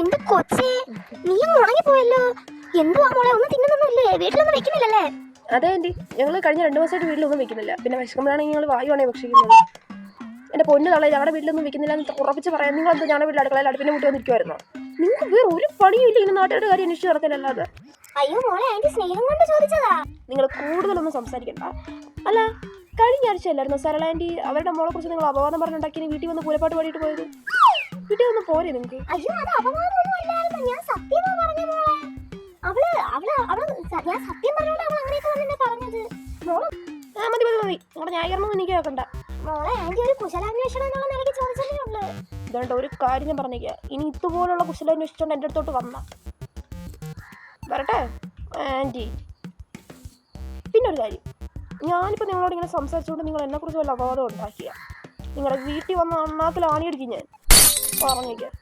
എന്റെ കൊച്ചേ, നീ ഉണങ്ങിപ്പോയല്ലോ. എന്തുവാ മോളെ, ഒന്നും തിന്നുന്നൊന്നുമില്ലേ? വീട്ടിലൊന്നും വെക്കുന്നില്ലല്ലേ? അതെ ആൻറ്റി, ഞങ്ങൾ കഴിഞ്ഞ 2 ദിവസമായിട്ട് വീട്ടിലൊന്നും വെക്കുന്നില്ല. പിന്നെ വിശക്കുമ്പോഴാണെങ്കിൽ ഞങ്ങൾ വായുവാണേ ഭക്ഷിക്കുന്നത്. എൻ്റെ പൊന്നു തള്ളേ, ഞങ്ങളുടെ വീട്ടിലൊന്നും വെക്കുന്നില്ല എന്ന് ഉറപ്പിച്ച് പറയാം. നിങ്ങൾ എന്താ ഞങ്ങളുടെ വീട്ടിൽ അടുക്കളയിൽ അടുപ്പിനെ മുട്ടി വന്നിരിക്കുമായിരുന്നോ? നിങ്ങൾക്ക് വേറെ ഒരു പണിയും ഇല്ല ഇങ്ങനെ നാട്ടുകാരുടെ കാര്യം അന്വേഷിച്ച് നടക്കാനല്ലാതെ. അയ്യോ മോളെ, ആന്റി സ്നേഹം കൊണ്ട് ചോദിച്ചതാ. നിങ്ങൾ കൂടുതലൊന്നും സംസാരിക്കണ്ട. അല്ല, കഴിഞ്ഞ ആഴ്ച അല്ലായിരുന്നു സരള ആൻറ്റി അവരുടെ മോളെ കുറിച്ച് നിങ്ങൾ അപവാദം പറഞ്ഞുണ്ടാക്കി വീട്ടിൽ വന്ന് പൂരപ്പാട്ട് പാടിയിട്ട് പോയത്? വീട്ടിൽ വന്ന് പോരെ നിങ്ങൾക്ക്? അയ്യോ, അത് അപവാദമൊന്നും അല്ലായിരുന്നു. ഞാൻ സത്യമാ പറഞ്ഞ മോളെ. ഞാൻ സത്യം പറഞ്ഞോണ്ട് അവൾ അങ്ങനെയൊക്കെ തന്നെ പറഞ്ഞത്. മോള് മതി മതി മതി, നിങ്ങളുടെ ന്യായീകരണം എനിക്ക് കേൾക്കണ്ട. മോളെ, ആന്റി ഒരു കുശലാന്വേഷണം എന്നുള്ള നിലയ്ക്ക് ചോദിച്ചതേ ഉള്ളൂ. ഇതുകൊണ്ട് ഒരു കാര്യം ഞാൻ പറഞ്ഞേക്കാം, ഇനി ഇതുപോലുള്ള കുശലാന്വേഷിച്ചുകൊണ്ട് എൻ്റെ അടുത്തോട്ട് വന്ന വരട്ടെ ആൻറ്റി. പിന്നെ ഒരു കാര്യം, ഞാനിപ്പോൾ നിങ്ങളോട് ഇങ്ങനെ സംസാരിച്ചുകൊണ്ട് നിങ്ങൾ എന്നെക്കുറിച്ച് വല്ല അപവാദം ഉണ്ടാക്കിയ നിങ്ങളുടെ വീട്ടിൽ വന്ന അണ്ണാക്കിൽ ആണിയടിക്കും ഞാൻ പറഞ്ഞേക്കാം.